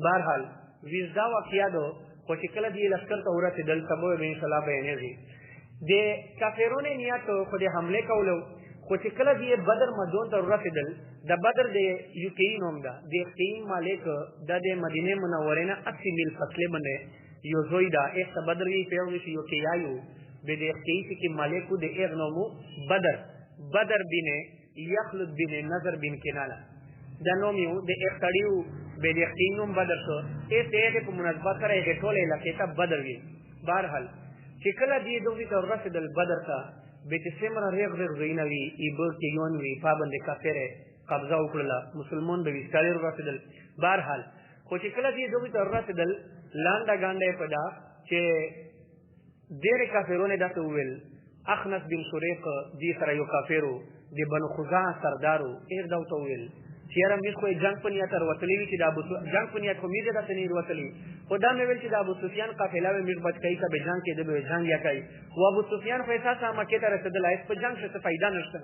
بهرحال ویزدا واقعه ده خو چې کله دې لښکر ته ورسېدل سبا به انشاءالله بیانېږي د کافرونو نیت خو د حملې کولو خو چې کله دې بدر مدون ته ورسېدل د بدر د یوکیي نوم ده د یوکیي مالک دا د مدینې منورې نه 80 میل فاصلې باندې یو زوی ده ایک ته بدر وي پیغمبر چې یوکیایو به د یوکیي چې مالکو د ایغ نومو بدر بینه یخلد بن نظر بن کناله دا نوم یو د ایغ تړیو به د یوکیي نوم بدر شو ایغ په مناسبت سره یې ټولې علاقې ته بدر وي بهرحال چې کله دې دوی ته ورسېدل بدر ته به چې څومره ریغ ځایونه وي ایبه کې یون وي پابندې کافرې قبضه وکړله مسلمان به ویستالې ورسېدل بهرحال خو چې کله دې دوی ته ورسېدل لانډه ګانډه یې په دا چې ډېرې کافرونو داسې وویل اخنس بن شریق دې سره یو کافرو د بنو خزاعه سردارو ایغ دا ورته وویل چې یاره موږ خو یې جنګ په نیت راوتلي وي چې د جنګ په نیت خو موږ یې داسې نه راوتلي خو دا مې ویل چې د ابو سفیان قافله به موږ بچ کوي که به جنګ کېده به جنګ یا کوي و ابو سفیان خو احساسه مکې ته رسېدلی هېڅ په جنګ څه فایده نشته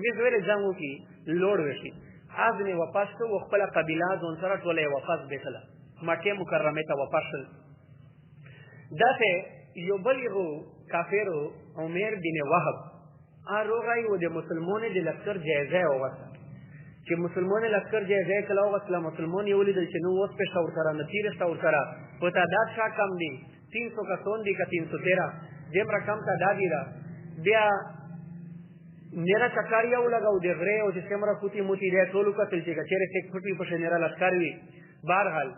موږ ویلې جنګ وکړي لوړ وشي از مې واپس کړو و خپله قبیله ځان سره ټوله یې واپس بېتله مکې مکرمې ته واپس شول داسې یو بل یې کافرو عمیر بن وهب راغی و د مسلمانو د لښکر جایزه یې وغوښته چې مسلمانو لښکر جایزه یې کله وغوښتله مسلمان یې ولیدل چې نو اوس پې شته ورسره نه تېره شته ورسره په تعداد شا کم دي 300 کسان دي که 313 دومره کم تعداد یې ده بیا نیره چکار یې ولګو د غرې او چې څومره کوتي موتي دی ټول وکتل چې که چېرې څوک پټ وي پسې نیره لښکر وي بهرحال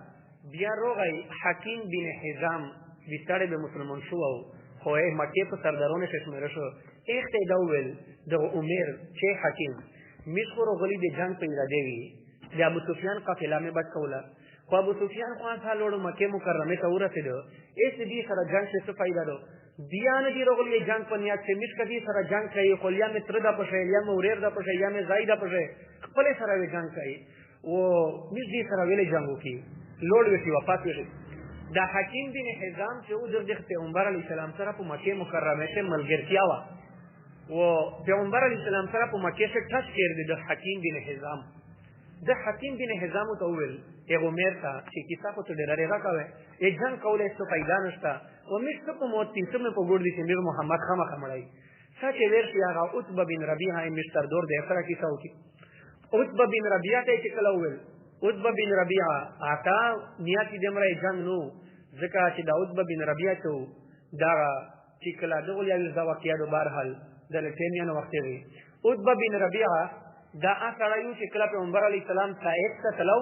بیا راغی حکیم بن حزام بستړی به مسلمان شو او خو یې مکې په سردارونو کې شمېره شو ایغ ته یې دا وویل دغه عمر چې حکیم موږ خو راغلي د جنګ په ارادې وي د ابو سفیان قافله مې بچ کوله خو ابو سفیان خو هغه لوړو مکې مکرمې ته ورسېده هېڅ دې سره جنګ چې څه فایده ده بیا نه دي راغلي جنګ په نیت چې موږ که دې سره جنګ کوي خو یا مې تره ده په شی یا مې ورېر ده په شی یا مې ځای ده په شی خپلې سره یې جنګ کوي و موږ دې سره ولې جنګ وکړي لوړ وشي وفات وشي دا حکیم بن حزام چې و د پیغمبر علیه السلام سره په مکې مکرمې کې ملګرتیا وه و پیغمبر علیه السلام سره په مکې کې ټچ کړی د حکیم بن حزام د حکیم بن حزام ته وویل ایغ عمر ته چې کیسه خو ته ډېره ریغه کوې یې جنګ کولی څه فایده نشته و موږ څه په موت دي څه مې په ګوډ دي چې موږ محمد خامخا مړی څه چې ویل شي هغه عتبه بن ربیعه یې موږ تردور دی سره کیسه وکړي عتبه بن ربیعه ته یې چې کله وویل عتبه بن ربیعه اتا نیت یې دومره جنګ نو ځکه چې د عتبه بن ربیعه ته دغه چې کله دغه یاویزده واقعه ده بهرحال د لټینیانو وختې وي عتبه بن ربیعه دا هغه سړی و چې کله پیغمبر علیه السلام طایف ته تلو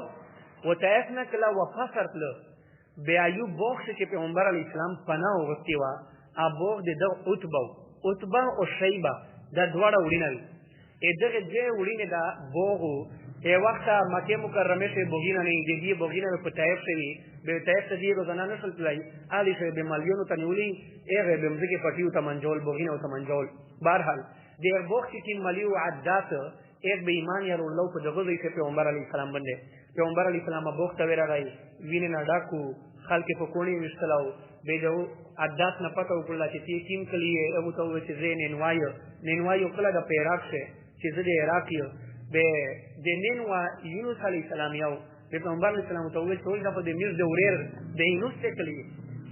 و طایف نه کله وفا سره تله بیا یو بوغ چې پیغمبر علیه السلام پناه وغوښتې وه هغه بوغ د دغه عتبه او شیبه دا دواړه وړینه وي دغه دوی وړینې دا بوغ و ای وخته مکې مکرمې ته بوغینه نه د دې بوغینه په طایف ته وي به طایف ته دې روزانه نشل تللی هلې ښه به مالیونو ته نیولي هغې به مځکې پټي ورته منجول بوغینه ورته منجول بهرحال د هغ بوغ چې کوم مالي و عدات ایک به ایمان یا رولو په دغه ځای کې پیغمبر علیه السلام باندې پیغمبر علیه السلام بوغ ته ورغی وینې نه ډاکو خلک په کوڼې ویشتلو به د عدات نه پته وکړله چې تی کیم کلي یې هغو ته وویل چې زه نینوایو کله د په عراق شې چې زه د عراق یم به د نینوا یونس علیه السلام یو د پیغمبر علیه السلام ته وویل چې وایي دا خو د میر د ورېر د یونس ته کلي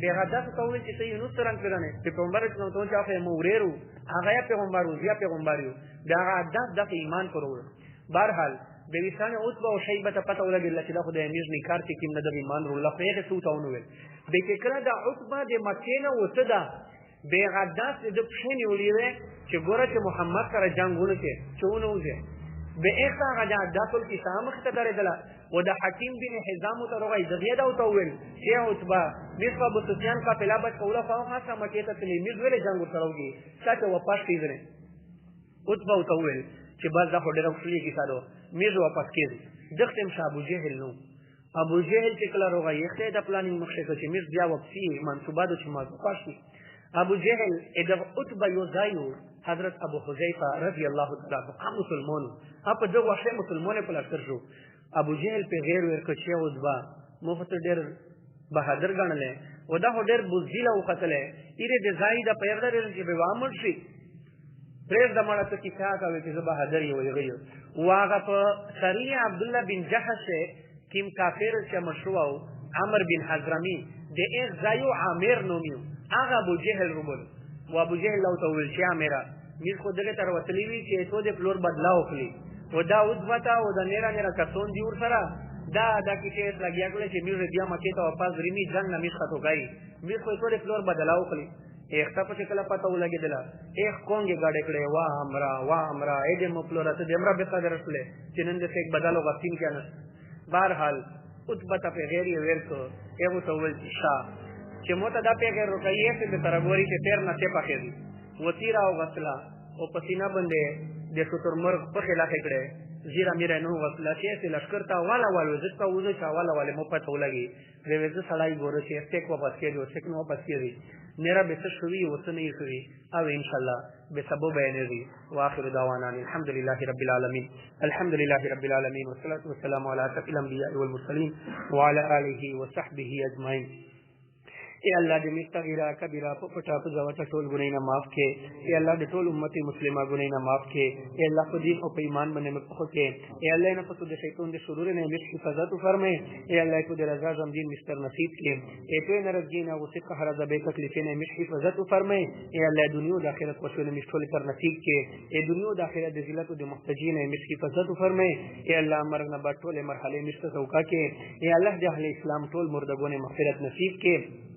به هغه داسې ته وویل چې ته یونس ته رنګ کړنې د پیغمبر علیه السلام ته وویل چې هغه یې مو ورېر و هغه یا پیغمبر و یا پیغمبر یو د هغه عدات دغه ایمان پر وړ بهرحال به ویسانې عتبه او شیبه ته پته ولګېدله چې دا خو د امیر نه کار چې کوم نه د ایمان روله خو هغې څه ورته ونه ویل به چې کله دا عتبه د مکې نه وته ده به یې هغه داسې د پښې نیولې وې چې ګوره چې محمد سره جنګ ونه کړې چې ونه وځې به ایک تا هغه دا ټول کیسه مخې ته درېدله و د حکیم بن حزام ته راغی دغې دا ورته وویل چې عتبه موږ په ابو سفیان قافله بچ کوله خو هغه هسته مکې ته تللې موږ ولې جنګ ورسره وکړي چا چې واپس کېږي عتبه ورته وویل چې بس دا خو ډېره ښکلې کیسه ده موږ واپس کېږو دغه ټیم شه ابوجهل نو ابوجهل چې کله راغی یې د پلانینګ مخکې کړ چې موږ بیا واپسي منصوبه ده چې موږ خوښ شي ابوجهل دغه عتبه یو ځای و حضرت ابو حذیفه رضی الله تعالی عنہ مسلمان اپ دغه واشه مسلمان په لښکر شو ابو جهل په غیر ورکچیا او دوا مفت ډېر بهادر ګڼل او دا ډېر بوزیل او قتل ایره د زائد په یغدر چې به وامل شي پرېز د مړه ته کیسه کوي چې زه بهادر یو یغیو واغه په سریع عبد الله بن جحش کیم کافر چې مشروع عمر بن حضرمی د ایک زایو عامر نومیو هغه ابو جهل روبل و ابو جهل لو تول چې عامره میر خو دغه تر وتلی وی چې تو د فلور بدلا وکړي و دا وځوتا او د نیرا نیرا کسون دی ور سره دا کیسه لګیا کړل چې میر بیا مکه ته واپس ریمی ځان نه میخ خطو گئی میر خو تو د فلور بدلا وکړي ایک تا په کله پته ولګیدله ایک کونګه گاډه کړه وا امرا اې دې مفلورات دې امرا به قدر رسله چې نن دې یک بدلو غفین کنه بهرحال اتبت په غیر ورکو یو تو ول شاه چې موته دا په غیر روکایې په ترګوري چې تیر نه ته پخې دي وتیرا او غسلا او پسینا باندې د شتر مرغ په خلاف کړه زیرا میره نو غسلا چې لشکر تا والا والو زستا وځه چا والا والے مو پته ولګي د وځه سړای ګورو چې استیک واپس کېږي او څنګه واپس کېږي نرا به شوي وسنه شوي او ان شاء الله به سبب بیانوي واخر دعوانا الحمد لله رب العالمين الحمد لله رب العالمين والصلاه والسلام على اشرف الانبياء والمرسلين وعلى اله وصحبه اجمعين اے اللہ دې مستغیرہ کبیرہ پټا په ځوټه ټول ګناینه معاف کړي اے الله دې ټول امت مسلمه ګناینه معاف کړي اے الله په دین او په ایمان باندې مخ کړي اے الله نه پسو د شیطان د شرور نه مش حفاظت فرمای اے الله کو دې رضا زم دین مستر نصیب کړي اے په نرجین او څه قهر ذبې تکلیفین مش حفاظت فرمای اے الله دنیا او آخرت کو شول مش ټول پر نصیب کړي اے دنیا او آخرت د ذلت او د محتاجین مش حفاظت فرمای اے الله مرګ نه بعد ټول مرحله مش توقع کړي اے الله د اهل اسلام ټول مردگون مغفرت نصیب کړي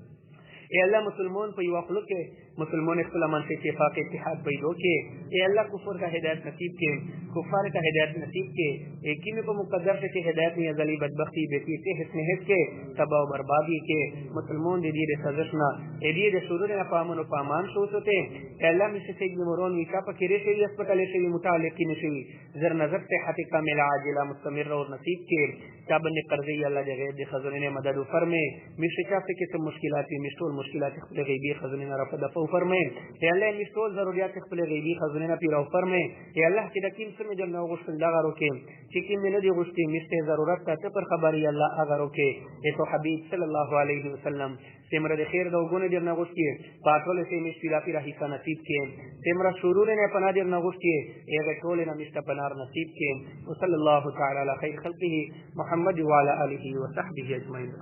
اے اللہ مسلمان په یو خلق کې مسلمان خپل منځ کې اتفاق اتحاد پیدا کړي اے الله کفر کا ہدایت نصیب کړي کفار کا ہدایت نصیب کړي یقین په مقدر سے ہدایت نه ازلی بدبختی بیتی ته حسن هیڅ کې تباہ و بربادی کې مسلمان دې دې سازشنا دې دې شرور نه پامن او پامان شوته اے الله مشه کې مرون وکا په کې ریشي هسپتال شي متعلقین شي زر نظر صحت کامل عاجله مستمر اور نصیب کې تابن قرضی الله دې غیر دې خزانه مدد فرمه مشه کې څه مشکلات مشتول مشکلات خپل غیبی خزانه نه رفع دفع فرمائے اے اللہ مشتول ضروریات خپل غیبی خزانه نه پیرو فرمائے اے اللہ چې د کیم سم جن نو غوښتل دا غارو کې چې کیم نه دی غوښتي مشته ضرورت ته پر خبري الله اگرو کې اے تو حبیب صلی الله علیه وسلم تمره د خیر د وګونه در نه غوښتي پاتول سي مشتي لا پیرا حصہ نصیب کې تمره شرور نه پنا در نه غوښتي اے ټول نه مشته پنار نصیب کې وصلی الله تعالی علی خیر خلقه محمد وعلى اله وصحبه اجمعین.